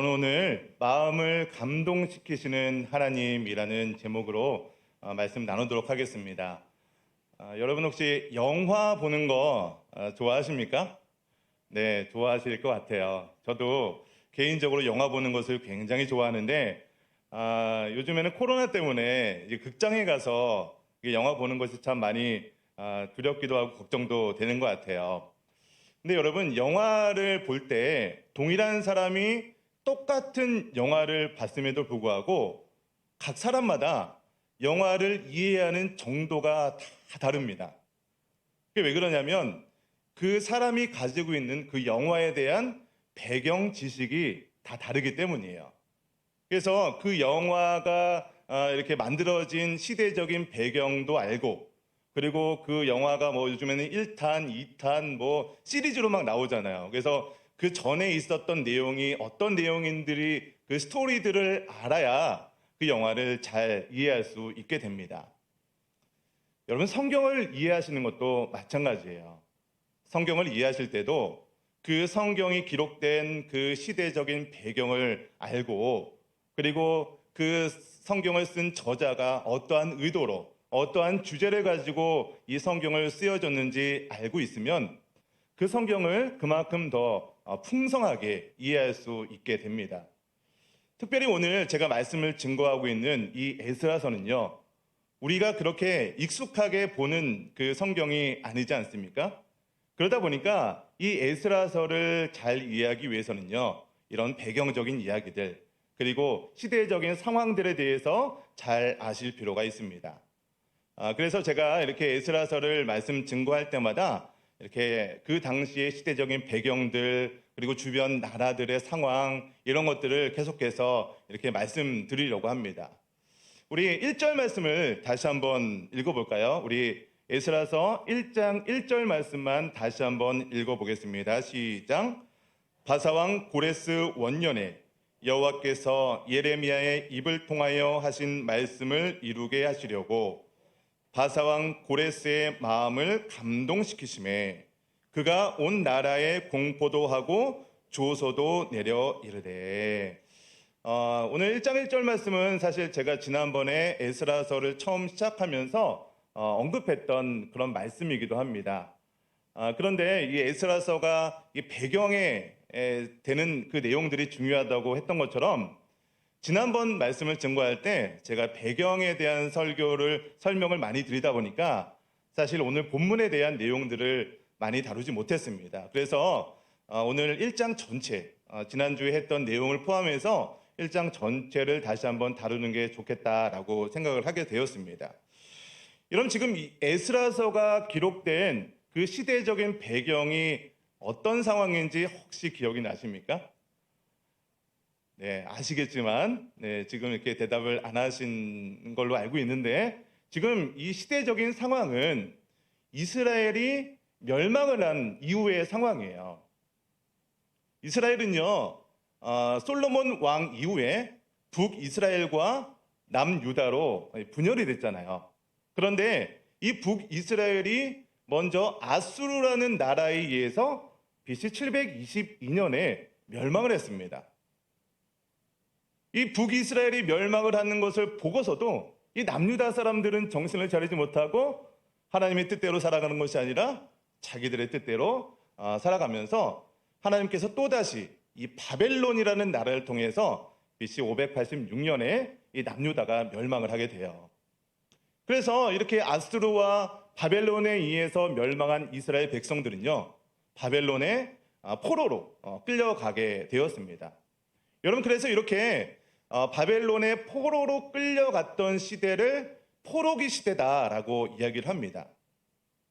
저는 오늘 마음을 감동시키시는 하나님이라는 제목으로 말씀 나누도록 하겠습니다. 여러분 혹시 영화 보는 거 좋아하십니까? 네, 좋아하실 것 같아요. 저도 개인적으로 영화 보는 것을 굉장히 좋아하는데 요즘에는 코로나 때문에 이제 극장에 가서 영화 보는 것이 참 많이 두렵기도 하고 걱정도 되는 것 같아요. 근데 여러분, 영화를 볼 때 동일한 사람이 똑같은 영화를 봤음에도 불구하고 각 사람마다 영화를 이해하는 정도가 다 다릅니다. 그게 왜 그러냐면 그 사람이 가지고 있는 그 영화에 대한 배경 지식이 다 다르기 때문이에요. 그래서 그 영화가 이렇게 만들어진 시대적인 배경도 알고, 그리고 그 영화가 뭐 요즘에는 1탄, 2탄 뭐 시리즈로 막 나오잖아요. 그래서 그 전에 있었던 내용이 어떤 내용인들이 그 스토리들을 알아야 그 영화를 잘 이해할 수 있게 됩니다. 여러분, 성경을 이해하시는 것도 마찬가지예요. 성경을 이해하실 때도 그 성경이 기록된 그 시대적인 배경을 알고, 그리고 그 성경을 쓴 저자가 어떠한 의도로 어떠한 주제를 가지고 이 성경을 쓰여졌는지 알고 있으면 그 성경을 그만큼 더 풍성하게 이해할 수 있게 됩니다. 특별히 오늘 제가 말씀을 증거하고 있는 이 에스라서는요, 우리가 그렇게 익숙하게 보는 그 성경이 아니지 않습니까? 그러다 보니까 이 에스라서를 잘 이해하기 위해서는요, 이런 배경적인 이야기들, 그리고 시대적인 상황들에 대해서 잘 아실 필요가 있습니다. 그래서 제가 이렇게 에스라서를 말씀 증거할 때마다 이렇게 그 당시의 시대적인 배경들, 그리고 주변 나라들의 상황, 이런 것들을 계속해서 이렇게 말씀드리려고 합니다. 우리 1절 말씀을 다시 한번 읽어볼까요? 우리 에스라서 1장 1절 말씀만 다시 한번 읽어보겠습니다. 시작. 바사왕 고레스 원년에 여호와께서 예레미야의 입을 통하여 하신 말씀을 이루게 하시려고 바사왕 고레스의 마음을 감동시키심에 그가 온 나라에 공포도 하고 조소도 내려 이르되. 오늘 1장 1절 말씀은 사실 제가 지난번에 에스라서를 처음 시작하면서 언급했던 그런 말씀이기도 합니다. 그런데 이 에스라서가 이 배경에 되는 그 내용들이 중요하다고 했던 것처럼 지난번 말씀을 증거할 때 제가 배경에 대한 설명을 많이 드리다 보니까 사실 오늘 본문에 대한 내용들을 많이 다루지 못했습니다. 그래서 오늘 1장 전체, 지난주에 했던 내용을 포함해서 1장 전체를 다시 한번 다루는 게 좋겠다라고 생각을 하게 되었습니다. 여러분, 지금 이 에스라서가 기록된 그 시대적인 배경이 어떤 상황인지 혹시 기억이 나십니까? 네, 아시겠지만, 네, 지금 이렇게 대답을 안 하신 걸로 알고 있는데, 지금 이 시대적인 상황은 이스라엘이 멸망을 한 이후의 상황이에요. 이스라엘은요, 솔로몬 왕 이후에 북이스라엘과 남유다로 분열이 됐잖아요. 그런데 이 북이스라엘이 먼저 아수르라는 나라에 의해서 BC 722년에 멸망을 했습니다. 이 북이스라엘이 멸망을 하는 것을 보고서도 이 남유다 사람들은 정신을 차리지 못하고 하나님의 뜻대로 살아가는 것이 아니라 자기들의 뜻대로 살아가면서 하나님께서 또다시 이 바벨론이라는 나라를 통해서 BC 586년에 이 남유다가 멸망을 하게 돼요. 그래서 이렇게 아수르와 바벨론에 의해서 멸망한 이스라엘 백성들은요, 바벨론의 포로로 끌려가게 되었습니다. 여러분, 그래서 이렇게 바벨론의 포로로 끌려갔던 시대를 포로기 시대다라고 이야기를 합니다.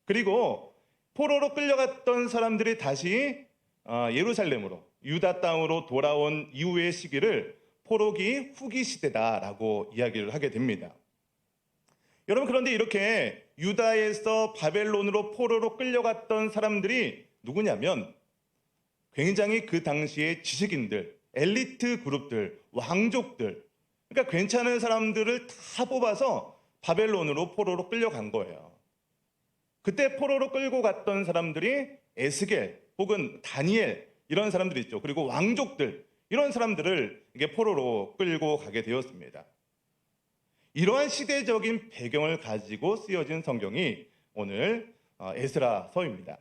그리고 포로로 끌려갔던 사람들이 다시 예루살렘으로, 유다 땅으로 돌아온 이후의 시기를 포로기 후기 시대다라고 이야기를 하게 됩니다. 여러분, 그런데 이렇게 유다에서 바벨론으로 포로로 끌려갔던 사람들이 누구냐면 굉장히 그 당시의 지식인들, 엘리트 그룹들, 왕족들, 그러니까 괜찮은 사람들을 다 뽑아서 바벨론으로 포로로 끌려간 거예요. 그때 포로로 끌고 갔던 사람들이 에스겔 혹은 다니엘, 이런 사람들이 있죠. 그리고 왕족들, 이런 사람들을 이게 포로로 끌고 가게 되었습니다. 이러한 시대적인 배경을 가지고 쓰여진 성경이 오늘 에스라서입니다.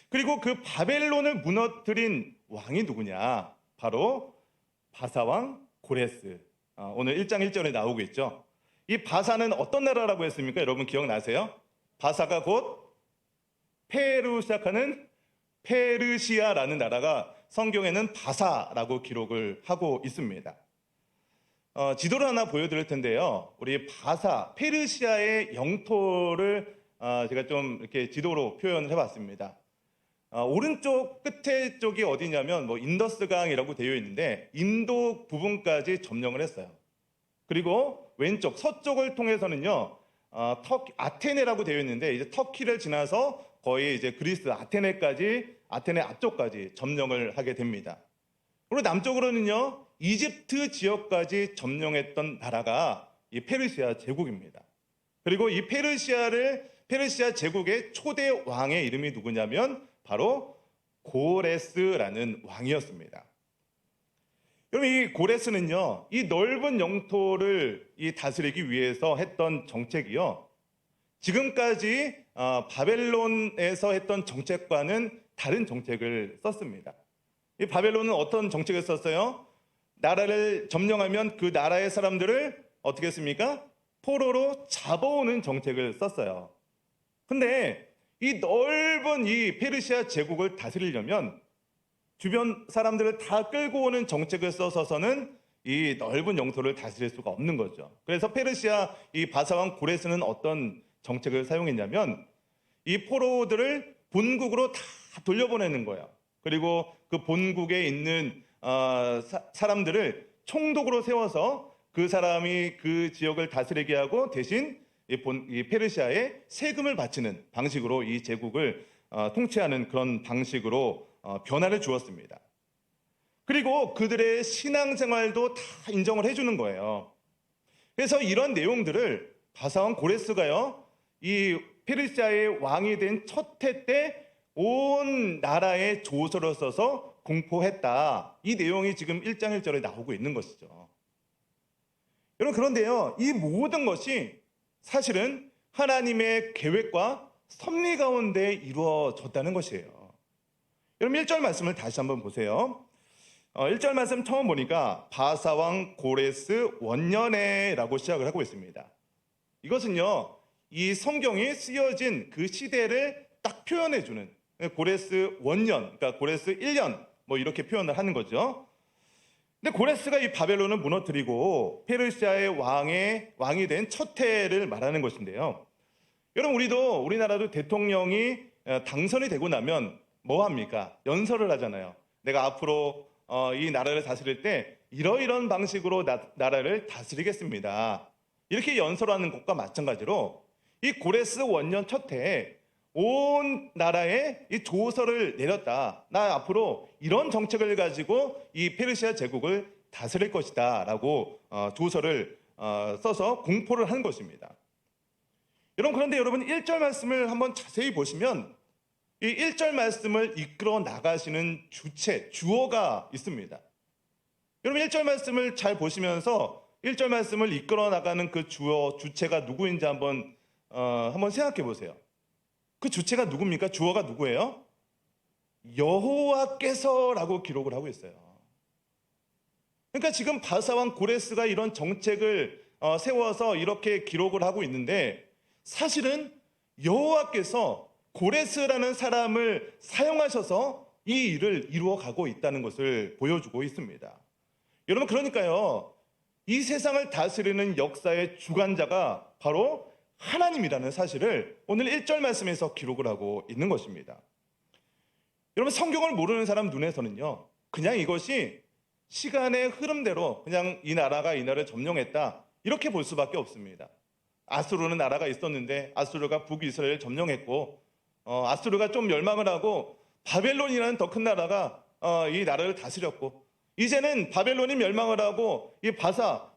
그리고 그 바벨론을 무너뜨린 왕이 누구냐? 바로 바사왕 고레스. 오늘 1장 1절에 나오고 있죠. 이 바사는 어떤 나라라고 했습니까? 여러분 기억나세요? 바사가 곧 페로 시작하는 페르시아라는 나라가 성경에는 바사라고 기록을 하고 있습니다. 지도를 하나 보여드릴 텐데요. 우리 바사, 페르시아의 영토를 제가 좀 이렇게 지도로 표현을 해봤습니다. 오른쪽 끝에 쪽이 어디냐면 인더스강이라고 되어 있는데 인도 부분까지 점령을 했어요. 그리고 왼쪽 서쪽을 통해서는요, 아테네라고 되어 있는데 이제 터키를 지나서 거의 이제 그리스 아테네 앞쪽까지 점령을 하게 됩니다. 그리고 남쪽으로는요, 이집트 지역까지 점령했던 나라가 이 페르시아 제국입니다. 그리고 이 페르시아 제국의 초대 왕의 이름이 누구냐면 바로 고레스라는 왕이었습니다. 여러분, 이 고레스는요, 이 넓은 영토를 다스리기 위해서 했던 정책이요, 지금까지 바벨론에서 했던 정책과는 다른 정책을 썼습니다. 이 바벨론은 어떤 정책을 썼어요? 나라를 점령하면 그 나라의 사람들을 어떻게 했습니까? 포로로 잡아오는 정책을 썼어요. 근데 이 넓은 이 페르시아 제국을 다스리려면 주변 사람들을 다 끌고 오는 정책을 써서는 이 넓은 영토를 다스릴 수가 없는 거죠. 그래서 페르시아 이 바사왕 고레스는 어떤 정책을 사용했냐면 이 포로들을 본국으로 다 돌려보내는 거예요. 그리고 그 본국에 있는 사람들을 총독으로 세워서 그 사람이 그 지역을 다스리게 하고 대신 이 페르시아에 세금을 바치는 방식으로 이 제국을 통치하는 그런 방식으로 변화를 주었습니다. 그리고 그들의 신앙생활도 다 인정을 해주는 거예요. 그래서 이런 내용들을 바사왕 고레스가요, 이 페르시아의 왕이 된 첫 해 때 온 나라에 조서를 써서 공포했다. 이 내용이 지금 1장 1절에 나오고 있는 것이죠. 여러분, 그런데요, 이 모든 것이 사실은 하나님의 계획과 섭리 가운데 이루어졌다는 것이에요. 여러분, 1절 말씀을 다시 한번 보세요. 1절 말씀 처음 보니까 바사왕 고레스 원년에라고 시작을 하고 있습니다. 이것은요, 이 성경이 쓰여진 그 시대를 딱 표현해주는 고레스 원년, 그러니까 고레스 1년 이렇게 표현을 하는 거죠. 근데 고레스가 이 바벨론을 무너뜨리고 페르시아의 왕이 된 첫 해를 말하는 것인데요. 여러분, 우리나라도 대통령이 당선이 되고 나면 뭐 합니까? 연설을 하잖아요. 내가 앞으로 이 나라를 다스릴 때 이러이런 방식으로 나라를 다스리겠습니다. 이렇게 연설하는 것과 마찬가지로 이 고레스 원년 첫 해에 온 나라에 이 조서를 내렸다. 나 앞으로 이런 정책을 가지고 이 페르시아 제국을 다스릴 것이다 라고 조서를 써서 공포를 한 것입니다. 그런데 여러분 1절 말씀을 한번 자세히 보시면 이 1절 말씀을 이끌어 나가시는 주어가 있습니다. 여러분 1절 말씀을 잘 보시면서 1절 말씀을 이끌어 나가는 그 주체가 누구인지 한번 생각해 보세요. 그 주체가 누굽니까? 주어가 누구예요? 여호와께서라고 기록을 하고 있어요. 그러니까 지금 바사왕 고레스가 이런 정책을 세워서 이렇게 기록을 하고 있는데 사실은 여호와께서 고레스라는 사람을 사용하셔서 이 일을 이루어가고 있다는 것을 보여주고 있습니다. 여러분, 그러니까요, 이 세상을 다스리는 역사의 주관자가 바로 하나님이라는 사실을 오늘 1절 말씀에서 기록을 하고 있는 것입니다. 여러분, 성경을 모르는 사람 눈에서는요, 그냥 이것이 시간의 흐름대로 그냥 이 나라가 이 나라를 점령했다 이렇게 볼 수밖에 없습니다. 아수르는 나라가 있었는데 아수르가 북이스라엘을 점령했고 아수르가 좀 멸망을 하고 바벨론이라는 더 큰 나라가 이 나라를 다스렸고 이제는 바벨론이 멸망을 하고 이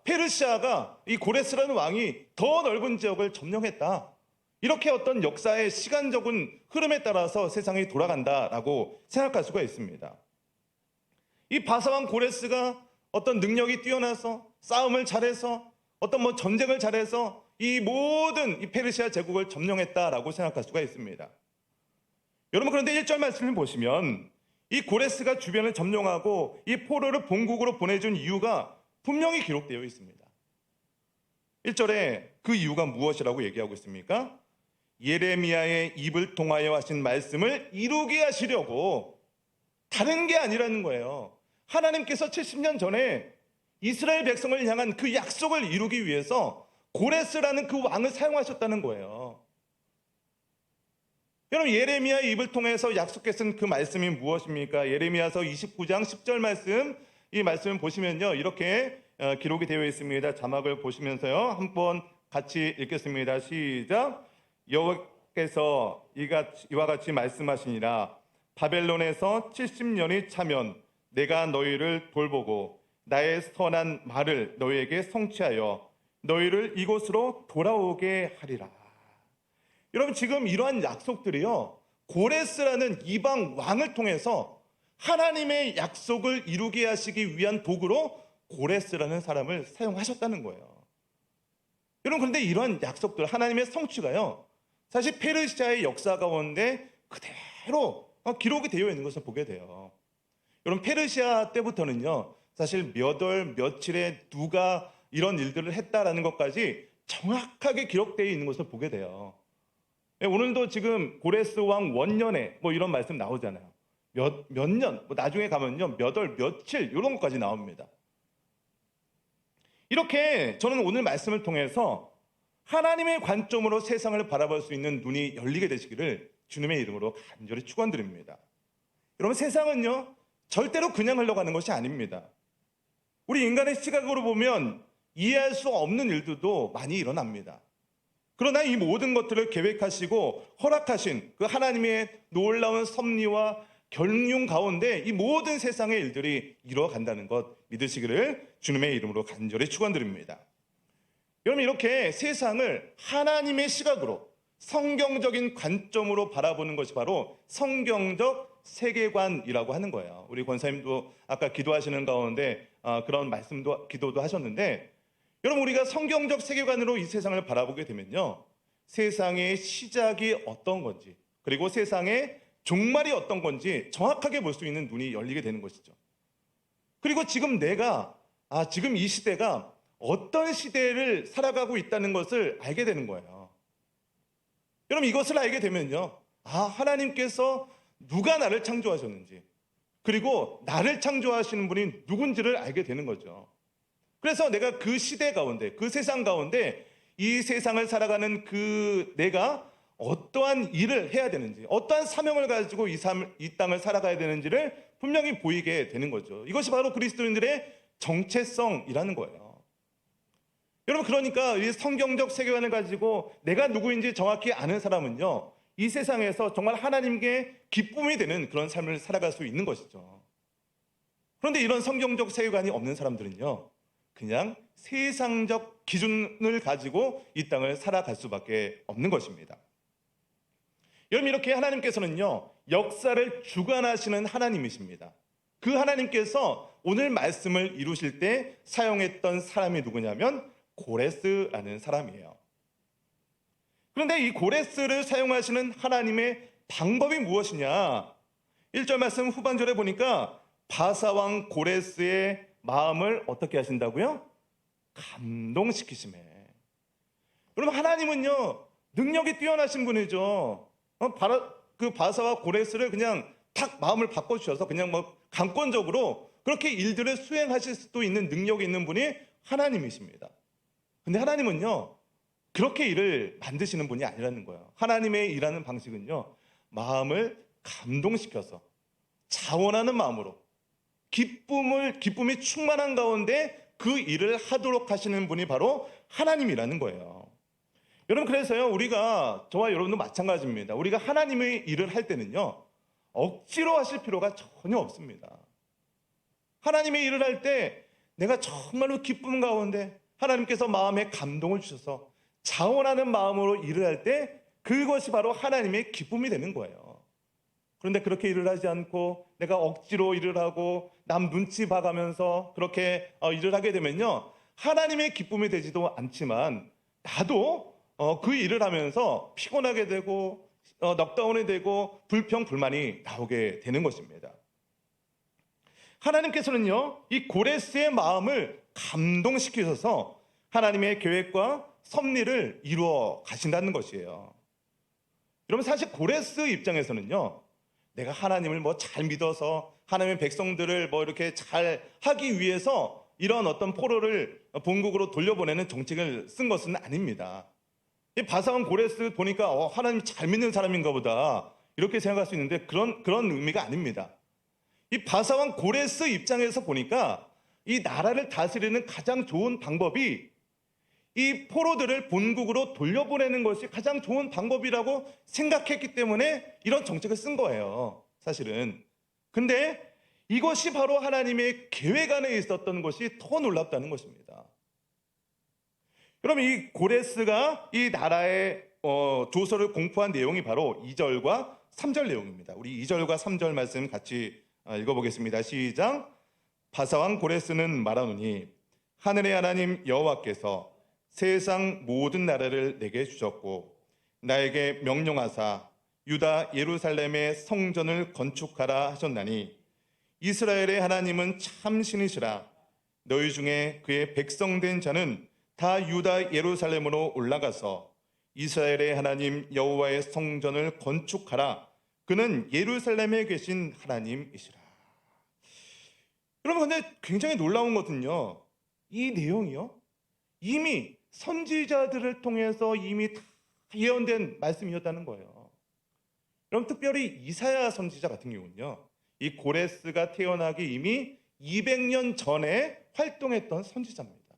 페르시아가 이 고레스라는 왕이 더 넓은 지역을 점령했다. 이렇게 어떤 역사의 시간적인 흐름에 따라서 세상이 돌아간다라고 생각할 수가 있습니다. 이 바사왕 고레스가 어떤 능력이 뛰어나서 싸움을 잘해서 어떤 전쟁을 잘해서 이 모든 이 페르시아 제국을 점령했다라고 생각할 수가 있습니다. 여러분, 그런데 1절 말씀을 보시면 이 고레스가 주변을 점령하고 이 포로를 본국으로 보내준 이유가 분명히 기록되어 있습니다. 1절에 그 이유가 무엇이라고 얘기하고 있습니까? 예레미야의 입을 통하여 하신 말씀을 이루게 하시려고, 다른 게 아니라는 거예요. 하나님께서 70년 전에 이스라엘 백성을 향한 그 약속을 이루기 위해서 고레스라는 그 왕을 사용하셨다는 거예요. 여러분, 예레미야의 입을 통해서 약속했은 그 말씀이 무엇입니까? 예레미야서 29장 10절 말씀, 이 말씀을 보시면요, 이렇게 기록이 되어 있습니다. 자막을 보시면서요, 한번 같이 읽겠습니다. 시작. 여호와께서 이와 같이 말씀하시니라. 바벨론에서 70년이 차면 내가 너희를 돌보고 나의 선한 말을 너희에게 성취하여 너희를 이곳으로 돌아오게 하리라. 여러분, 지금 이러한 약속들이요, 고레스라는 이방 왕을 통해서 하나님의 약속을 이루게 하시기 위한 도구로 고레스라는 사람을 사용하셨다는 거예요. 여러분, 그런데 이러한 약속들, 하나님의 성취가요, 사실 페르시아의 역사 가운데 그대로 기록이 되어 있는 것을 보게 돼요. 여러분, 페르시아 때부터는요, 사실 몇 월 며칠에 누가 이런 일들을 했다라는 것까지 정확하게 기록되어 있는 것을 보게 돼요. 오늘도 지금 고레스 왕 원년에 이런 말씀 나오잖아요. 몇 년, 나중에 가면요, 몇 월 며칠 이런 것까지 나옵니다. 이렇게 저는 오늘 말씀을 통해서 하나님의 관점으로 세상을 바라볼 수 있는 눈이 열리게 되시기를 주님의 이름으로 간절히 축원드립니다. 여러분, 세상은요, 절대로 그냥 흘러가는 것이 아닙니다. 우리 인간의 시각으로 보면 이해할 수 없는 일들도 많이 일어납니다. 그러나 이 모든 것들을 계획하시고 허락하신 그 하나님의 놀라운 섭리와 경륜 가운데 이 모든 세상의 일들이 이루어간다는 것 믿으시기를 주님의 이름으로 간절히 축원드립니다. 여러분, 이렇게 세상을 하나님의 시각으로 성경적인 관점으로 바라보는 것이 바로 성경적 세계관이라고 하는 거예요. 우리 권사님도 아까 기도하시는 가운데 그런 말씀도 기도도 하셨는데, 여러분, 우리가 성경적 세계관으로 이 세상을 바라보게 되면요, 세상의 시작이 어떤 건지, 그리고 세상의 종말이 어떤 건지 정확하게 볼 수 있는 눈이 열리게 되는 것이죠. 그리고 지금 지금 이 시대가 어떤 시대를 살아가고 있다는 것을 알게 되는 거예요. 여러분, 이것을 알게 되면요, 하나님께서 누가 나를 창조하셨는지, 그리고 나를 창조하시는 분이 누군지를 알게 되는 거죠. 그래서 내가 그 시대 가운데, 그 세상 가운데 이 세상을 살아가는 내가 어떠한 일을 해야 되는지, 어떠한 사명을 가지고 이 땅을 살아가야 되는지를 분명히 보이게 되는 거죠. 이것이 바로 그리스도인들의 정체성이라는 거예요. 여러분, 그러니까 이 성경적 세계관을 가지고 내가 누구인지 정확히 아는 사람은요, 이 세상에서 정말 하나님께 기쁨이 되는 그런 삶을 살아갈 수 있는 것이죠. 그런데 이런 성경적 세계관이 없는 사람들은요, 그냥 세상적 기준을 가지고 이 땅을 살아갈 수밖에 없는 것입니다. 여러분, 이렇게 하나님께서는요, 역사를 주관하시는 하나님이십니다. 그 하나님께서 오늘 말씀을 이루실 때 사용했던 사람이 누구냐면 고레스라는 사람이에요. 그런데 이 고레스를 사용하시는 하나님의 방법이 무엇이냐? 1절 말씀 후반절에 보니까 바사왕 고레스의 마음을 어떻게 하신다고요? 감동시키심에. 여러분, 하나님은요, 능력이 뛰어나신 분이죠. 그 바사와 고레스를 그냥 탁 마음을 바꿔주셔서 그냥 강권적으로 그렇게 일들을 수행하실 수도 있는 능력이 있는 분이 하나님이십니다. 근데 하나님은요, 그렇게 일을 만드시는 분이 아니라는 거예요. 하나님의 일하는 방식은요, 마음을 감동시켜서 자원하는 마음으로 기쁨이 충만한 가운데 그 일을 하도록 하시는 분이 바로 하나님이라는 거예요. 여러분, 그래서요, 저와 여러분도 마찬가지입니다. 우리가 하나님의 일을 할 때는요, 억지로 하실 필요가 전혀 없습니다. 하나님의 일을 할 때 내가 정말로 기쁨 가운데 하나님께서 마음에 감동을 주셔서 자원하는 마음으로 일을 할 때 그것이 바로 하나님의 기쁨이 되는 거예요. 그런데 그렇게 일을 하지 않고 내가 억지로 일을 하고 남 눈치 봐가면서 그렇게 일을 하게 되면요, 하나님의 기쁨이 되지도 않지만 나도 그 일을 하면서 피곤하게 되고 넉다운이 되고 불평 불만이 나오게 되는 것입니다. 하나님께서는요, 이 고레스의 마음을 감동시키셔서 하나님의 계획과 섭리를 이루어 가신다는 것이에요. 여러분, 사실 고레스 입장에서는요, 내가 하나님을 뭐 잘 믿어서 하나님의 백성들을 뭐 이렇게 잘 하기 위해서 이런 어떤 포로를 본국으로 돌려보내는 정책을 쓴 것은 아닙니다. 이 바사왕 고레스 보니까 하나님 잘 믿는 사람인가 보다 이렇게 생각할 수 있는데 그런 의미가 아닙니다. 이 바사왕 고레스 입장에서 보니까 이 나라를 다스리는 가장 좋은 방법이 이 포로들을 본국으로 돌려보내는 것이 가장 좋은 방법이라고 생각했기 때문에 이런 정책을 쓴 거예요, 사실은. 근데 이것이 바로 하나님의 계획 안에 있었던 것이 더 놀랍다는 것입니다. 그럼 이 고레스가 이 나라의 조서를 공포한 내용이 바로 2절과 3절 내용입니다. 우리 2절과 3절 말씀 같이 읽어보겠습니다. 시작. 바사왕 고레스는 말하노니 하늘의 하나님 여호와께서 세상 모든 나라를 내게 주셨고 나에게 명령하사 유다 예루살렘의 성전을 건축하라 하셨나니 이스라엘의 하나님은 참 신이시라. 너희 중에 그의 백성된 자는 다 유다 예루살렘으로 올라가서 이스라엘의 하나님 여호와의 성전을 건축하라. 그는 예루살렘에 계신 하나님이시라. 여러분, 근데 굉장히 놀라운 것은요, 이 내용이요, 이미 선지자들을 통해서 이미 다 예언된 말씀이었다는 거예요. 그럼 특별히 이사야 선지자 같은 경우는요, 이 고레스가 태어나기 이미 200년 전에 활동했던 선지자입니다.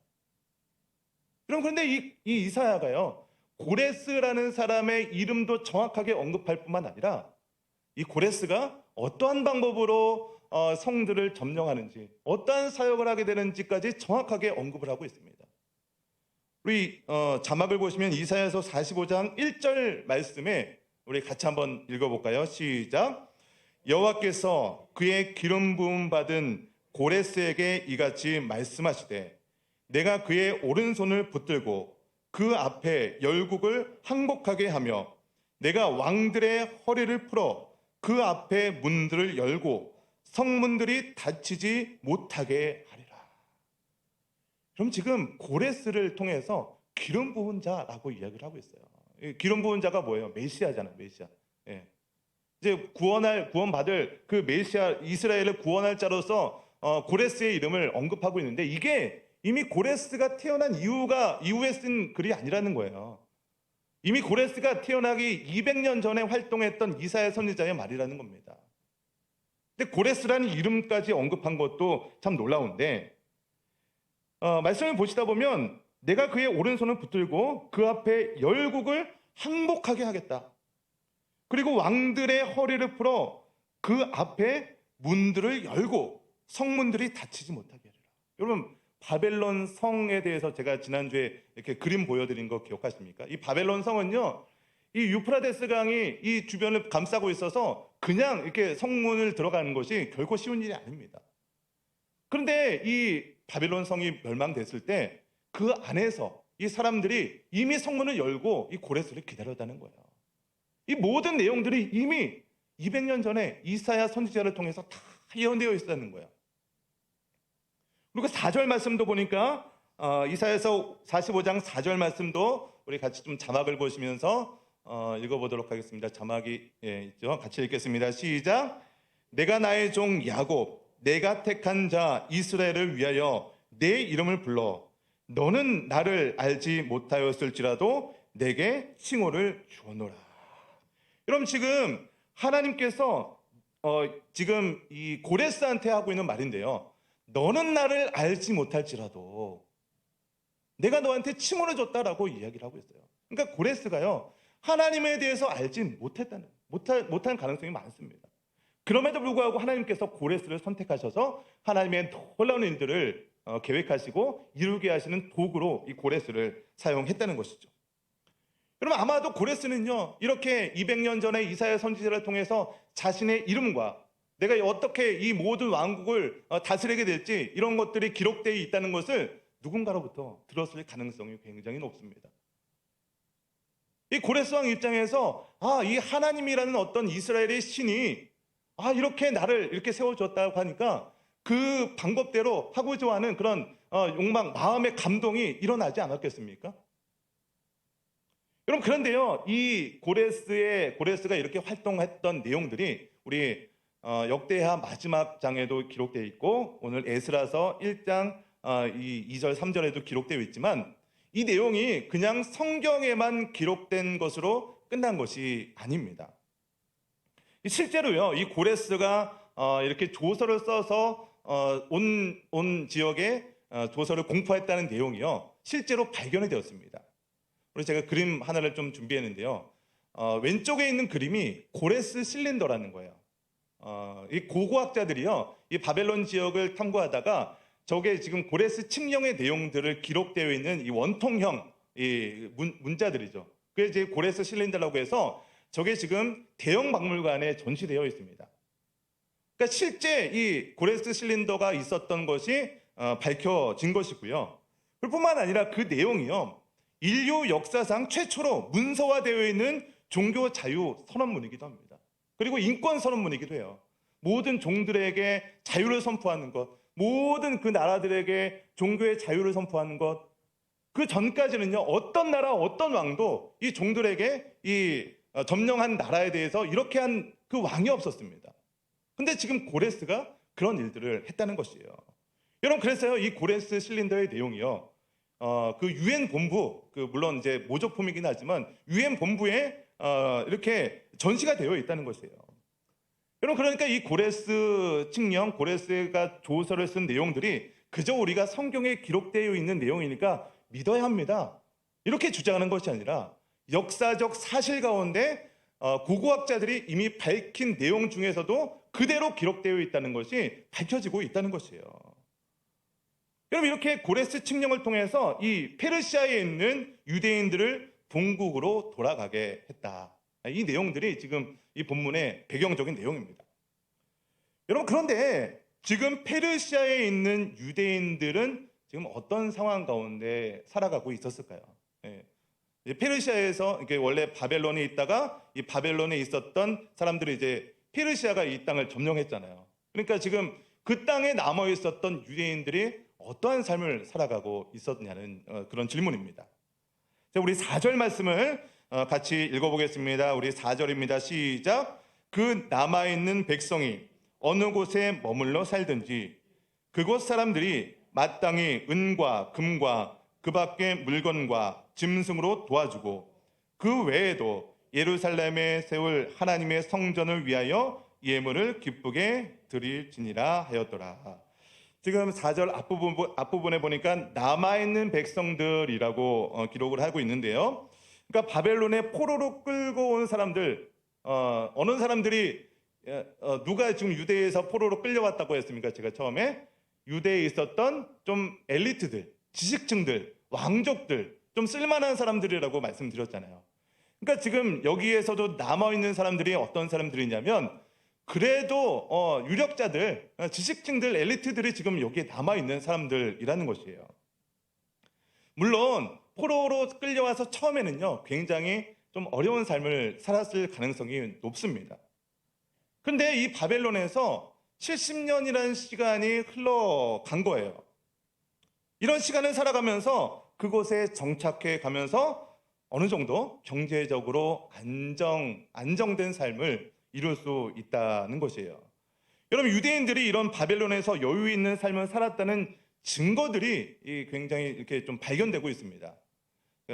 그럼 그런데 이 이사야가요, 고레스라는 사람의 이름도 정확하게 언급할 뿐만 아니라 이 고레스가 어떠한 방법으로 성들을 점령하는지, 어떠한 사역을 하게 되는지까지 정확하게 언급을 하고 있습니다. 우리 자막을 보시면 이사야서 45장 1절 말씀에 우리 같이 한번 읽어볼까요? 시작. 여호와께서 그의 기름 부음 받은 고레스에게 이같이 말씀하시되 내가 그의 오른손을 붙들고 그 앞에 열국을 항복하게 하며 내가 왕들의 허리를 풀어 그 앞에 문들을 열고 성문들이 닫히지 못하게 하리라. 그럼 지금 고레스를 통해서 기름 부은 자라고 이야기를 하고 있어요. 기름 부은 자가 뭐예요? 메시아잖아요, 메시아. 예. 이제 구원받을 그 메시아, 이스라엘을 구원할 자로서 고레스의 이름을 언급하고 있는데 이게 이미 고레스가 태어난 이후에 쓴 글이 아니라는 거예요. 이미 고레스가 태어나기 200년 전에 활동했던 이사야 선지자의 말이라는 겁니다. 근데 고레스라는 이름까지 언급한 것도 참 놀라운데 말씀을 보시다 보면 내가 그의 오른손을 붙들고 그 앞에 열국을 항복하게 하겠다. 그리고 왕들의 허리를 풀어 그 앞에 문들을 열고 성문들이 닫히지 못하게 하리라. 여러분, 바벨론 성에 대해서 제가 지난주에 이렇게 그림 보여드린 거 기억하십니까? 이 바벨론 성은요, 이 유프라데스 강이 이 주변을 감싸고 있어서 그냥 이렇게 성문을 들어가는 것이 결코 쉬운 일이 아닙니다. 그런데 이 바벨론 성이 멸망됐을 때 그 안에서 이 사람들이 이미 성문을 열고 이 고레스를 기다렸다는 거예요. 이 모든 내용들이 이미 200년 전에 이사야 선지자를 통해서 다 예언되어 있었다는 거예요. 그리고 4절 말씀도 보니까 이사야서 45장 4절 말씀도 우리 같이 좀 자막을 보시면서 읽어보도록 하겠습니다. 자막이 있죠. 같이 읽겠습니다. 시작. 내가 나의 종 야곱, 내가 택한 자 이스라엘을 위하여 내 이름을 불러 너는 나를 알지 못하였을지라도 내게 칭호를 주어노라. 여러분, 지금 하나님께서 지금 이 고레스한테 하고 있는 말인데요, 너는 나를 알지 못할지라도 내가 너한테 칭호를 줬다라고 이야기를 하고 있어요. 그러니까 고레스가요, 하나님에 대해서 알지 못한 가능성이 많습니다. 그럼에도 불구하고 하나님께서 고레스를 선택하셔서 하나님의 놀라운 일들을 계획하시고 이루게 하시는 도구로 이 고레스를 사용했다는 것이죠. 그러면 아마도 고레스는요, 이렇게 200년 전에 이사야 선지자를 통해서 자신의 이름과 내가 어떻게 이 모든 왕국을 다스리게 될지 이런 것들이 기록되어 있다는 것을 누군가로부터 들었을 가능성이 굉장히 높습니다. 이 고레스 왕 입장에서 이 하나님이라는 어떤 이스라엘의 신이 이렇게 나를 이렇게 세워줬다고 하니까 그 방법대로 하고자 하는 그런 욕망, 마음의 감동이 일어나지 않았겠습니까? 여러분, 그런데요, 이 고레스가 이렇게 활동했던 내용들이 우리 역대하 마지막 장에도 기록되어 있고 오늘 에스라서 1장 2절 3절에도 기록되어 있지만 이 내용이 그냥 성경에만 기록된 것으로 끝난 것이 아닙니다. 실제로요, 이 고레스가 이렇게 조서를 써서 온 지역에 조서를 공포했다는 내용이요, 실제로 발견이 되었습니다. 그래서 제가 그림 하나를 좀 준비했는데요. 왼쪽에 있는 그림이 고레스 실린더라는 거예요. 이 고고학자들이요, 이 바벨론 지역을 탐구하다가 저게 지금 고레스 칙령의 내용들을 기록되어 있는 이 원통형 이 문자들이죠. 그게 이제 고레스 실린더라고 해서 저게 지금 대형 박물관에 전시되어 있습니다. 그러니까 실제 이 고레스 실린더가 있었던 것이 밝혀진 것이고요. 그뿐만 아니라 그 내용이요, 인류 역사상 최초로 문서화되어 있는 종교 자유 선언문이기도 합니다. 그리고 인권 선언문이기도 해요. 모든 종들에게 자유를 선포하는 것, 모든 그 나라들에게 종교의 자유를 선포하는 것, 그 전까지는요, 어떤 나라, 어떤 왕도 이 종들에게 이 점령한 나라에 대해서 이렇게 한 그 왕이 없었습니다. 근데 지금 고레스가 그런 일들을 했다는 것이에요. 여러분, 그래서요, 이 고레스 실린더의 내용이요, 그 유엔 본부, 물론 이제 모조품이긴 하지만 유엔 본부에 이렇게 전시가 되어 있다는 것이에요. 여러분, 그러니까 이 고레스 칙령, 고레스가 조서를 쓴 내용들이 그저 우리가 성경에 기록되어 있는 내용이니까 믿어야 합니다, 이렇게 주장하는 것이 아니라 역사적 사실 가운데 고고학자들이 이미 밝힌 내용 중에서도 그대로 기록되어 있다는 것이 밝혀지고 있다는 것이에요. 여러분, 이렇게 고레스 칙령을 통해서 이 페르시아에 있는 유대인들을 본국으로 돌아가게 했다. 이 내용들이 지금 이 본문의 배경적인 내용입니다. 여러분, 그런데 지금 페르시아에 있는 유대인들은 지금 어떤 상황 가운데 살아가고 있었을까요? 페르시아에서 이게 원래 바벨론에 있다가 이 바벨론에 있었던 사람들이 이제 페르시아가 이 땅을 점령했잖아요. 그러니까 지금 그 땅에 남아 있었던 유대인들이 어떠한 삶을 살아가고 있었냐는 그런 질문입니다. 자, 우리 4절 말씀을 같이 읽어보겠습니다. 우리 4절입니다. 시작. 그 남아있는 백성이 어느 곳에 머물러 살든지 그곳 사람들이 마땅히 은과 금과 그 밖의 물건과 짐승으로 도와주고 그 외에도 예루살렘에 세울 하나님의 성전을 위하여 예물을 기쁘게 드릴지니라 하였더라. 지금 4절 앞부분에 보니까 남아있는 백성들이라고 기록을 하고 있는데요. 그러니까 바벨론에 포로로 끌고 온 사람들, 어느 사람들이 누가 지금 유대에서 포로로 끌려왔다고 했습니까? 제가 처음에 유대에 있었던 좀 엘리트들, 지식층들, 왕족들, 좀 쓸만한 사람들이라고 말씀드렸잖아요. 그러니까 지금 여기에서도 남아있는 사람들이 어떤 사람들이냐면 그래도 유력자들, 지식층들, 엘리트들이 지금 여기에 남아있는 사람들이라는 것이에요. 물론 포로로 끌려와서 처음에는요, 굉장히 좀 어려운 삶을 살았을 가능성이 높습니다. 근데 이 바벨론에서 70년이라는 시간이 흘러간 거예요. 이런 시간을 살아가면서 그곳에 정착해 가면서 어느 정도 경제적으로 안정된 삶을 이룰 수 있다는 것이에요. 여러분, 유대인들이 이런 바벨론에서 여유 있는 삶을 살았다는 증거들이 굉장히 이렇게 좀 발견되고 있습니다.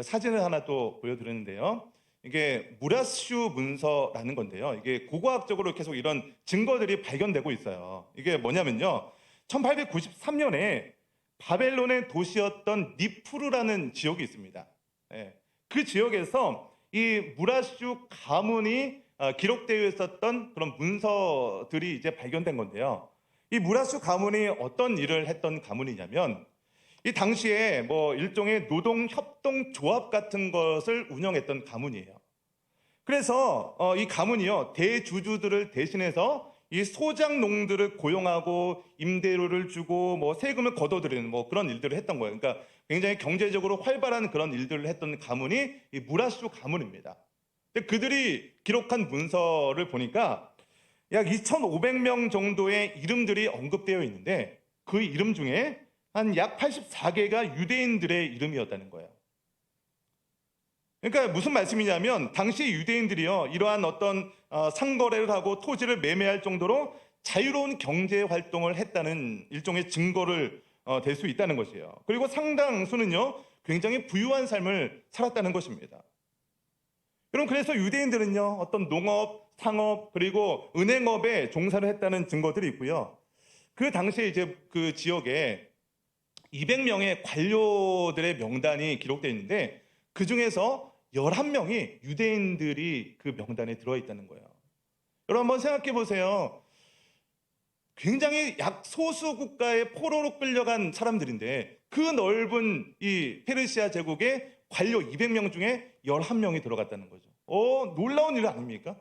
사진을 하나 또 보여드렸는데요. 이게 무라슈 문서라는 건데요. 이게 고고학적으로 계속 이런 증거들이 발견되고 있어요. 이게 뭐냐면요, 1893년에 바벨론의 도시였던 니푸르라는 지역이 있습니다. 그 지역에서 이 무라슈 가문이 기록되어 있었던 그런 문서들이 이제 발견된 건데요. 이 무라슈 가문이 어떤 일을 했던 가문이냐면 이 당시에 뭐 일종의 노동 협동 조합 같은 것을 운영했던 가문이에요. 그래서 이 가문이요, 대주주들을 대신해서 이 소작농들을 고용하고 임대료를 주고 뭐 세금을 걷어들이는 뭐 그런 일들을 했던 거예요. 그러니까 굉장히 경제적으로 활발한 그런 일들을 했던 가문이 이 무라슈 가문입니다. 근데 그들이 기록한 문서를 보니까 약 2,500명 정도의 이름들이 언급되어 있는데 그 이름 중에 한 약 84개가 유대인들의 이름이었다는 거예요. 그러니까 무슨 말씀이냐면 당시 유대인들이요, 이러한 어떤 상거래를 하고 토지를 매매할 정도로 자유로운 경제 활동을 했다는 일종의 증거를 될 수 있다는 것이에요. 그리고 상당수는요, 굉장히 부유한 삶을 살았다는 것입니다. 여러분, 그래서 유대인들은요, 어떤 농업, 상업, 그리고 은행업에 종사를 했다는 증거들이 있고요. 그 당시에 이제 그 지역에 200명의 관료들의 명단이 기록되어 있는데 그 중에서 11명이 유대인들이 그 명단에 들어있다는 거예요. 여러분 한번 생각해 보세요. 굉장히 약소수 국가의 포로로 끌려간 사람들인데 그 넓은 이 페르시아 제국의 관료 200명 중에 11명이 들어갔다는 거죠. 놀라운 일 아닙니까?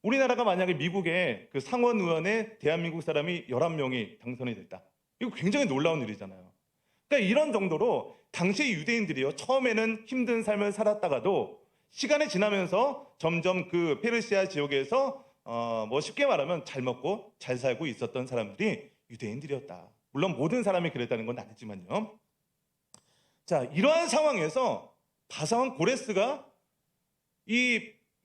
우리나라가 만약에 미국의 그 상원 의원에 대한민국 사람이 11명이 당선이 됐다. 이거 굉장히 놀라운 일이잖아요. 그러니까 이런 정도로 당시 유대인들이요, 처음에는 힘든 삶을 살았다가도 시간이 지나면서 점점 그 페르시아 지역에서 뭐 쉽게 말하면 잘 먹고 잘 살고 있었던 사람들이 유대인들이었다. 물론 모든 사람이 그랬다는 건 아니지만요. 자, 이러한 상황에서 바사왕 고레스가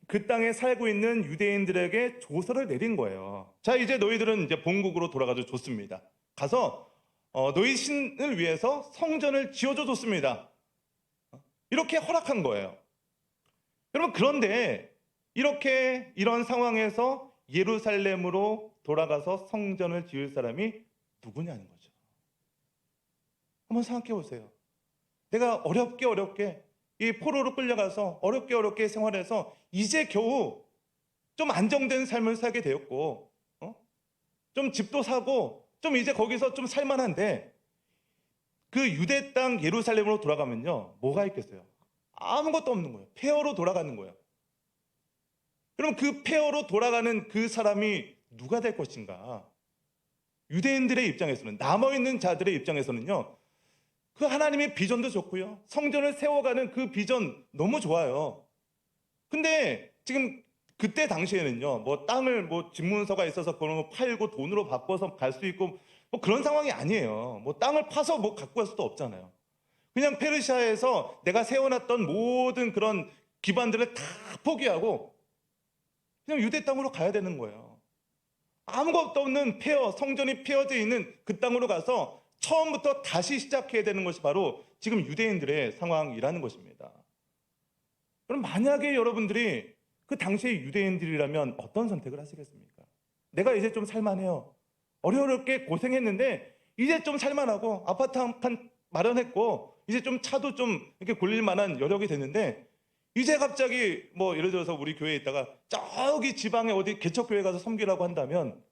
그 땅에 살고 있는 유대인들에게 조서를 내린 거예요. 자, 이제 너희들은 이제 본국으로 돌아가도 좋습니다. 가서 너희 신을 위해서 성전을 지어줘 줬습니다. 이렇게 허락한 거예요. 여러분, 그런데 이런 상황에서 예루살렘으로 돌아가서 성전을 지을 사람이 누구냐는 거죠. 한번 생각해 보세요. 내가 어렵게 이 포로로 끌려가서 어렵게 생활해서 이제 겨우 좀 안정된 삶을 살게 되었고, 좀 집도 사고 좀 이제 거기서 좀 살만한데 그 유대 땅 예루살렘으로 돌아가면요, 뭐가 있겠어요? 아무것도 없는 거예요. 폐허로 돌아가는 거예요. 그럼 그 폐허로 돌아가는 그 사람이 누가 될 것인가? 유대인들의 입장에서는, 남아있는 자들의 입장에서는요, 그 하나님의 비전도 좋고요, 성전을 세워가는 그 비전 너무 좋아요. 근데 지금 그때 당시에는요, 뭐 땅을 뭐 집문서가 있어서 그런 거 팔고 돈으로 바꿔서 갈 수 있고 뭐 그런 상황이 아니에요. 뭐 땅을 파서 뭐 갖고 갈 수도 없잖아요. 그냥 페르시아에서 내가 세워놨던 모든 그런 기반들을 다 포기하고 그냥 유대 땅으로 가야 되는 거예요. 아무것도 없는 성전이 폐허되어 있는 그 땅으로 가서 처음부터 다시 시작해야 되는 것이 바로 지금 유대인들의 상황이라는 것입니다. 그럼 만약에 여러분들이 그 당시의 유대인들이라면 어떤 선택을 하시겠습니까? 내가 이제 좀 살만해요. 어렵게 고생했는데 이제 좀 살만하고 아파트 한 칸 마련했고 이제 좀 차도 좀 이렇게 굴릴 만한 여력이 됐는데 이제 갑자기 뭐 예를 들어서 우리 교회에 있다가 저기 지방에 어디 개척교회 가서 섬기라고 한다면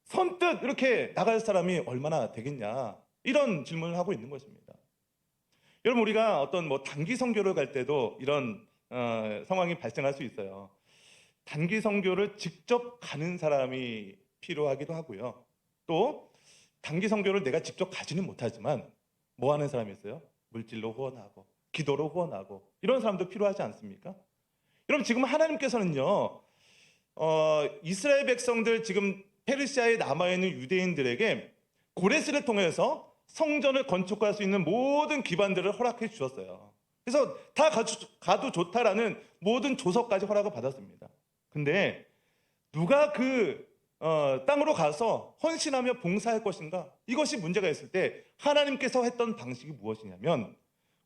선뜻 이렇게 나갈 사람이 얼마나 되겠냐, 이런 질문을 하고 있는 것입니다. 여러분, 우리가 어떤 뭐 단기 선교를 갈 때도 이런 상황이 발생할 수 있어요. 단기 선교를 직접 가는 사람이 필요하기도 하고요. 또 단기 선교를 내가 직접 가지는 못하지만 뭐 하는 사람이 있어요? 물질로 후원하고 기도로 후원하고 이런 사람도 필요하지 않습니까? 여러분, 지금 하나님께서는요, 이스라엘 백성들, 지금 페르시아에 남아있는 유대인들에게 고레스를 통해서 성전을 건축할 수 있는 모든 기반들을 허락해 주셨어요. 그래서 다 가도 좋다라는 모든 조서까지 허락을 받았습니다. 근데 누가 그 땅으로 가서 헌신하며 봉사할 것인가? 이것이 문제가 있을 때 하나님께서 했던 방식이 무엇이냐면,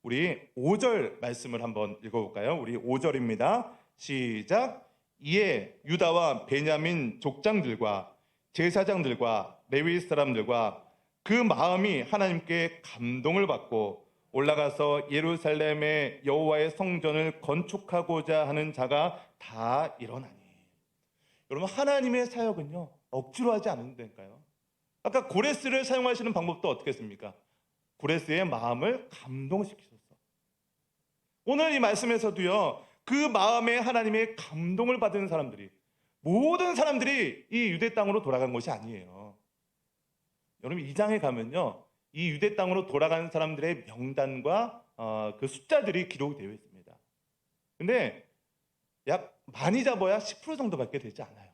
우리 5절 말씀을 한번 읽어볼까요? 우리 5절입니다. 시작. 이에 유다와 베냐민 족장들과 제사장들과 레위 사람들과 그 마음이 하나님께 감동을 받고 올라가서 예루살렘의 여호와의 성전을 건축하고자 하는 자가 다 일어나니. 여러분, 하나님의 사역은요, 억지로 하지 않는다니까요. 아까 고레스를 사용하시는 방법도 어떻게 했습니까? 고레스의 마음을 감동시키셨어. 오늘 이 말씀에서도요, 그 마음에 하나님의 감동을 받은 사람들이, 모든 사람들이 이 유대 땅으로 돌아간 것이 아니에요. 여러분, 이 장에 가면요, 이 유대 땅으로 돌아간 사람들의 명단과 그 숫자들이 기록되어 있습니다. 근데 약 많이 잡아야 10% 정도밖에 되지 않아요.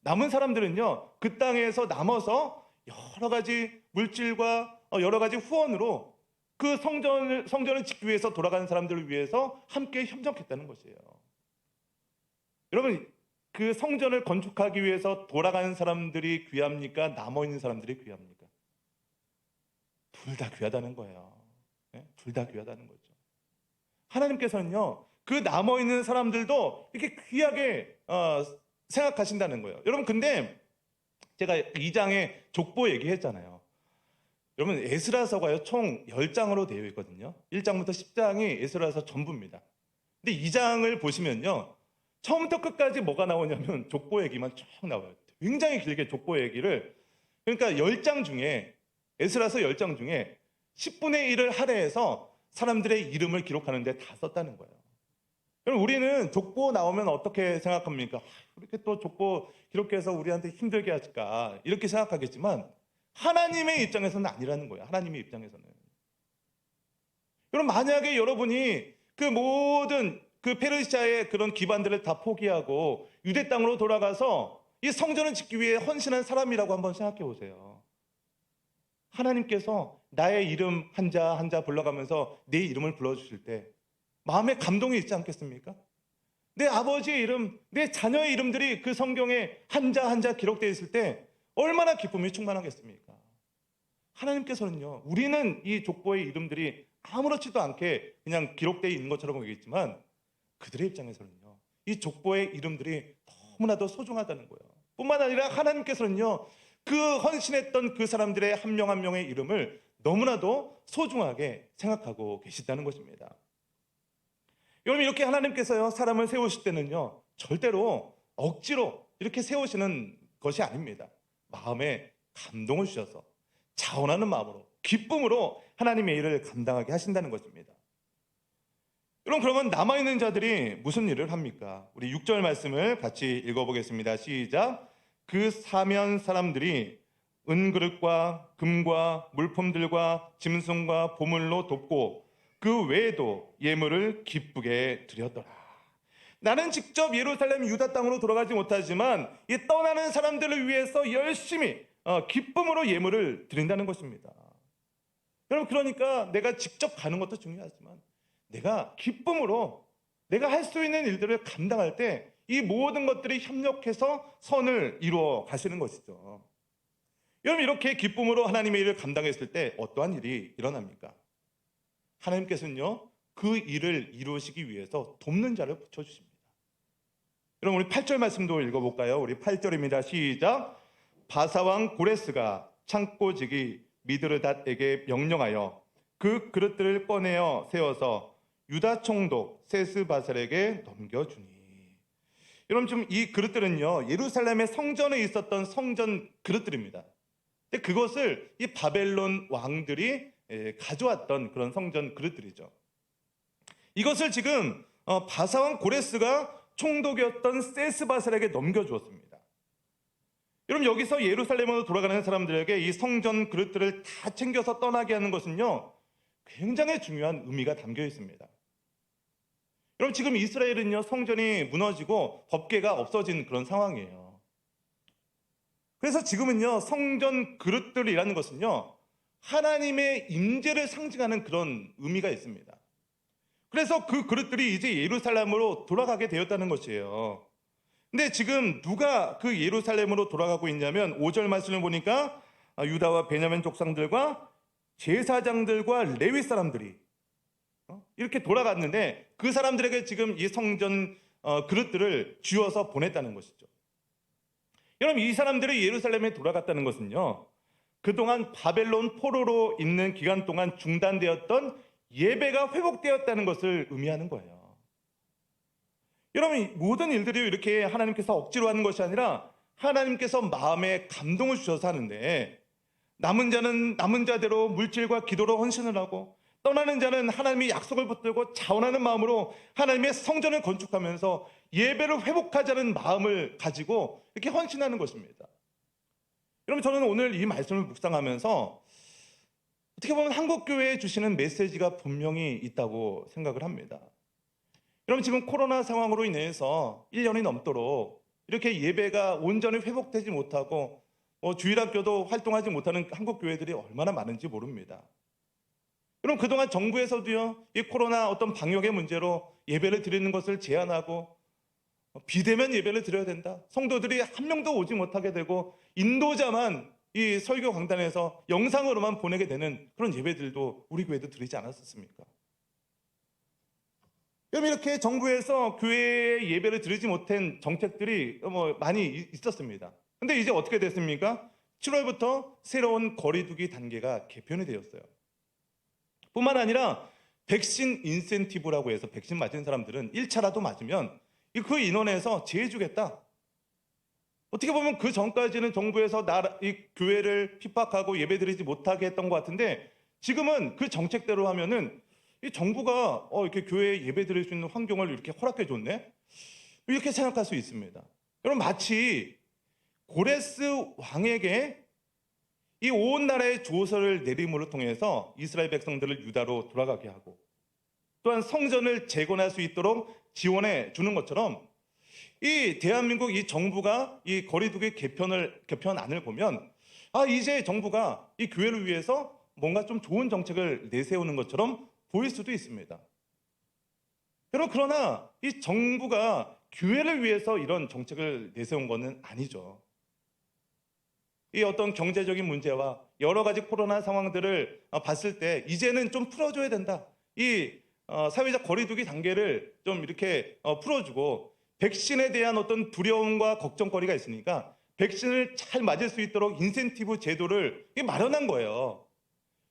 남은 사람들은요, 그 땅에서 남아서 여러 가지 물질과 여러 가지 후원으로 그 성전을 짓기 위해서 돌아가는 사람들을 위해서 함께 협력했다는 것이에요. 여러분, 그 성전을 건축하기 위해서 돌아가는 사람들이 귀합니까? 남아있는 사람들이 귀합니까? 둘 다 귀하다는 거예요. 네? 둘 다 귀하다는 거죠. 하나님께서는요, 그 남아있는 사람들도 이렇게 귀하게 생각하신다는 거예요. 여러분, 근데 제가 2장에 족보 얘기했잖아요. 여러분, 에스라서가요, 총 10장으로 되어 있거든요. 1장부터 10장이 에스라서 전부입니다. 근데 2장을 보시면요, 처음부터 끝까지 뭐가 나오냐면 족보 얘기만 쭉 나와요. 굉장히 길게 족보 얘기를, 그러니까 10장 중에, 에스라서 10장 중에 10분의 1을 할애해서 사람들의 이름을 기록하는데 다 썼다는 거예요. 그럼 우리는 족보 나오면 어떻게 생각합니까? 이렇게 또 족보 기록해서 우리한테 힘들게 할까? 이렇게 생각하겠지만 하나님의 입장에서는 아니라는 거예요. 하나님의 입장에서는. 그럼 만약에 여러분이 그 모든 그 페르시아의 그런 기반들을 다 포기하고 유대 땅으로 돌아가서 이 성전을 짓기 위해 헌신한 사람이라고 한번 생각해 보세요. 하나님께서 나의 이름 한자 한자 불러가면서 내 이름을 불러주실 때 마음에 감동이 있지 않겠습니까? 내 아버지의 이름, 내 자녀의 이름들이 그 성경에 한자 한자 기록되어 있을 때 얼마나 기쁨이 충만하겠습니까? 하나님께서는요, 우리는 이 족보의 이름들이 아무렇지도 않게 그냥 기록되어 있는 것처럼 보이겠지만 그들의 입장에서는요, 이 족보의 이름들이 너무나도 소중하다는 거예요. 뿐만 아니라 하나님께서는요, 그 헌신했던 그 사람들의 한 명 한 명의 이름을 너무나도 소중하게 생각하고 계시다는 것입니다. 여러분, 이렇게 하나님께서요, 사람을 세우실 때는요, 절대로 억지로 이렇게 세우시는 것이 아닙니다. 마음에 감동을 주셔서 자원하는 마음으로, 기쁨으로 하나님의 일을 감당하게 하신다는 것입니다. 여러분, 그러면 남아있는 자들이 무슨 일을 합니까? 우리 6절 말씀을 같이 읽어보겠습니다. 시작. 그 사면 사람들이 은그릇과 금과 물품들과 짐승과 보물로 돕고 그 외에도 예물을 기쁘게 드렸더라. 나는 직접 예루살렘 유다 땅으로 돌아가지 못하지만 이 떠나는 사람들을 위해서 열심히 기쁨으로 예물을 드린다는 것입니다. 여러분, 그러니까 내가 직접 가는 것도 중요하지만 내가 기쁨으로 내가 할 수 있는 일들을 감당할 때 이 모든 것들이 협력해서 선을 이루어 가시는 것이죠. 여러분, 이렇게 기쁨으로 하나님의 일을 감당했을 때 어떠한 일이 일어납니까? 하나님께서는요, 그 일을 이루시기 위해서 돕는 자를 붙여주십니다. 여러분, 우리 8절 말씀도 읽어볼까요? 우리 8절입니다. 시작. 바사왕 고레스가 창고지기 미드르닷에게 명령하여 그 그릇들을 꺼내어 세워서 유다 총독 세스바살에게 넘겨주니. 여러분, 지금 이 그릇들은요, 예루살렘의 성전에 있었던 성전 그릇들입니다. 근데 그것을 이 바벨론 왕들이 가져왔던 그런 성전 그릇들이죠. 이것을 지금 바사왕 고레스가 총독이었던 세스바살에게 넘겨주었습니다. 여러분, 여기서 예루살렘으로 돌아가는 사람들에게 이 성전 그릇들을 다 챙겨서 떠나게 하는 것은요, 굉장히 중요한 의미가 담겨 있습니다. 여러분, 지금 이스라엘은요, 성전이 무너지고 법궤가 없어진 그런 상황이에요. 그래서 지금은요, 성전 그릇들이라는 것은요, 하나님의 임재를 상징하는 그런 의미가 있습니다. 그래서 그 그릇들이 이제 예루살렘으로 돌아가게 되었다는 것이에요. 근데 지금 누가 그 예루살렘으로 돌아가고 있냐면 5절 말씀을 보니까 유다와 베냐민 족상들과 제사장들과 레위 사람들이 이렇게 돌아갔는데 그 사람들에게 지금 이 성전 그릇들을 쥐어서 보냈다는 것이죠. 여러분, 이 사람들이 예루살렘에 돌아갔다는 것은요, 그동안 바벨론 포로로 있는 기간 동안 중단되었던 예배가 회복되었다는 것을 의미하는 거예요. 여러분, 모든 일들이 이렇게 하나님께서 억지로 하는 것이 아니라 하나님께서 마음에 감동을 주셔서 하는데, 남은 자는 남은 자대로 물질과 기도로 헌신을 하고, 떠나는 자는 하나님이 약속을 붙들고 자원하는 마음으로 하나님의 성전을 건축하면서 예배를 회복하자는 마음을 가지고 이렇게 헌신하는 것입니다. 여러분, 저는 오늘 이 말씀을 묵상하면서 어떻게 보면 한국교회에 주시는 메시지가 분명히 있다고 생각을 합니다. 여러분, 지금 코로나 상황으로 인해서 1년이 넘도록 이렇게 예배가 온전히 회복되지 못하고 주일학교도 활동하지 못하는 한국교회들이 얼마나 많은지 모릅니다. 여러분, 그동안 정부에서도요, 이 코로나 어떤 방역의 문제로 예배를 드리는 것을 제한하고 비대면 예배를 드려야 된다, 성도들이 한 명도 오지 못하게 되고 인도자만 이 설교 강단에서 영상으로만 보내게 되는 그런 예배들도 우리 교회도 드리지 않았었습니까? 여러분, 이렇게 정부에서 교회에 예배를 드리지 못한 정책들이 많이 있었습니다. 근데 이제 어떻게 됐습니까? 7월부터 새로운 거리두기 단계가 개편이 되었어요. 뿐만 아니라 백신 인센티브라고 해서 백신 맞은 사람들은 1차라도 맞으면 그 인원에서 제해주겠다. 어떻게 보면 그 전까지는 정부에서 이 교회를 핍박하고 예배드리지 못하게 했던 것 같은데, 지금은 그 정책대로 하면은 이 정부가 이렇게 교회에 예배드릴 수 있는 환경을 이렇게 허락해 줬네, 이렇게 생각할 수 있습니다. 여러분, 마치 고레스 왕에게 이 온 나라의 조서를 내림으로 통해서 이스라엘 백성들을 유다로 돌아가게 하고, 또한 성전을 재건할 수 있도록 지원해 주는 것처럼, 이 대한민국 이 정부가 이 거리두기 개편안을 보면, 이제 정부가 이 교회를 위해서 뭔가 좀 좋은 정책을 내세우는 것처럼 보일 수도 있습니다. 여러분, 그러나 이 정부가 교회를 위해서 이런 정책을 내세운 것은 아니죠. 이 어떤 경제적인 문제와 여러 가지 코로나 상황들을 봤을 때 이제는 좀 풀어줘야 된다, 이 사회적 거리두기 단계를 좀 이렇게 풀어주고, 백신에 대한 어떤 두려움과 걱정거리가 있으니까 백신을 잘 맞을 수 있도록 인센티브 제도를 마련한 거예요.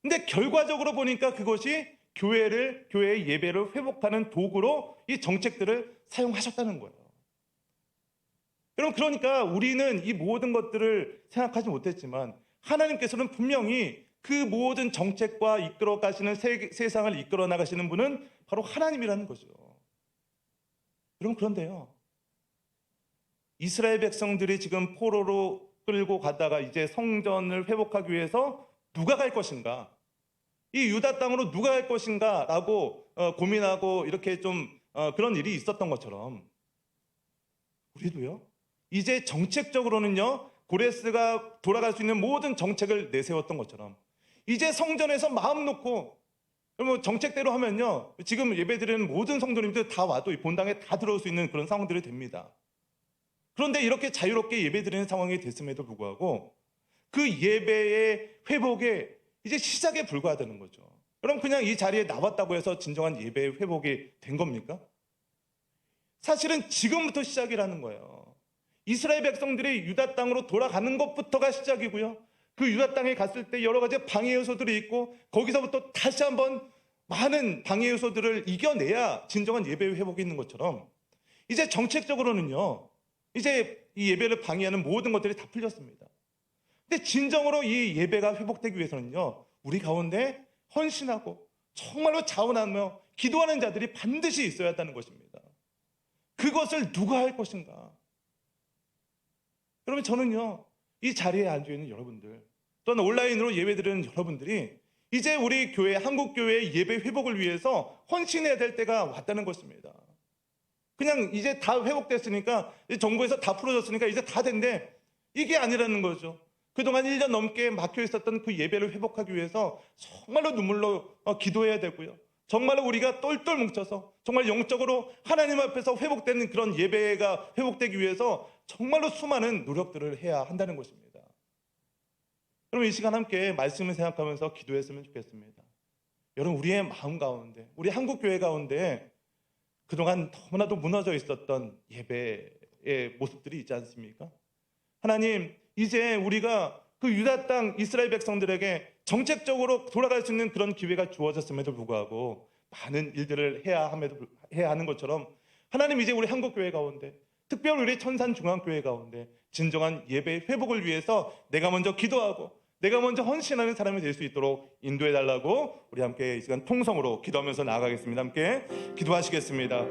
근데 결과적으로 보니까 그것이 교회의 예배를 회복하는 도구로 이 정책들을 사용하셨다는 거예요. 여러분, 그러니까 우리는 이 모든 것들을 생각하지 못했지만 하나님께서는 분명히 그 모든 정책과 이끌어 가시는 세상을 이끌어 나가시는 분은 바로 하나님이라는 거죠. 여러분, 그런데요, 이스라엘 백성들이 지금 포로로 끌고 가다가 이제 성전을 회복하기 위해서 누가 갈 것인가, 이 유다 땅으로 누가 갈 것인가 라고 고민하고 이렇게 좀 그런 일이 있었던 것처럼, 우리도요, 이제 정책적으로는요, 고레스가 돌아갈 수 있는 모든 정책을 내세웠던 것처럼 이제 성전에서 마음 놓고, 여러분, 정책대로 하면요, 지금 예배드리는 모든 성도님들 다 와도 이 본당에 다 들어올 수 있는 그런 상황들이 됩니다. 그런데 이렇게 자유롭게 예배드리는 상황이 됐음에도 불구하고 그 예배의 회복에 이제 시작에 불과하다는 거죠. 여러분, 그냥 이 자리에 나왔다고 해서 진정한 예배의 회복이 된 겁니까? 사실은 지금부터 시작이라는 거예요. 이스라엘 백성들이 유다 땅으로 돌아가는 것부터가 시작이고요, 그 유다 땅에 갔을 때 여러 가지 방해 요소들이 있고 거기서부터 다시 한번 많은 방해 요소들을 이겨내야 진정한 예배의 회복이 있는 것처럼, 이제 정책적으로는요, 이제 이 예배를 방해하는 모든 것들이 다 풀렸습니다. 근데 진정으로 이 예배가 회복되기 위해서는요, 우리 가운데 헌신하고 정말로 자원하며 기도하는 자들이 반드시 있어야 한다는 것입니다. 그것을 누가 할 것인가? 여러분, 저는요, 이 자리에 앉아있는 여러분들, 또는 온라인으로 예배드리는 여러분들이 이제 우리 교회, 한국교회의 예배 회복을 위해서 헌신해야 될 때가 왔다는 것입니다. 그냥 이제 다 회복됐으니까, 정부에서 다 풀어졌으니까 이제 다 된대, 이게 아니라는 거죠. 그동안 1년 넘게 막혀 있었던 그 예배를 회복하기 위해서 정말로 눈물로 기도해야 되고요, 정말로 우리가 똘똘 뭉쳐서 정말 영적으로 하나님 앞에서 회복되는 그런 예배가 회복되기 위해서 정말로 수많은 노력들을 해야 한다는 것입니다. 여러분, 이 시간 함께 말씀을 생각하면서 기도했으면 좋겠습니다. 여러분, 우리의 마음 가운데, 우리 한국교회 가운데 그동안 너무나도 무너져 있었던 예배의 모습들이 있지 않습니까? 하나님, 이제 우리가 그 유다 땅 이스라엘 백성들에게 정책적으로 돌아갈 수 있는 그런 기회가 주어졌음에도 불구하고 많은 일들을 해야 하는 것처럼, 하나님, 이제 우리 한국교회 가운데, 특별히 우리 천산중앙교회 가운데 진정한 예배 회복을 위해서 내가 먼저 기도하고 내가 먼저 헌신하는 사람이 될 수 있도록 인도해 달라고 우리 함께 이 시간 통성으로 기도하면서 나아가겠습니다. 함께 기도하시겠습니다.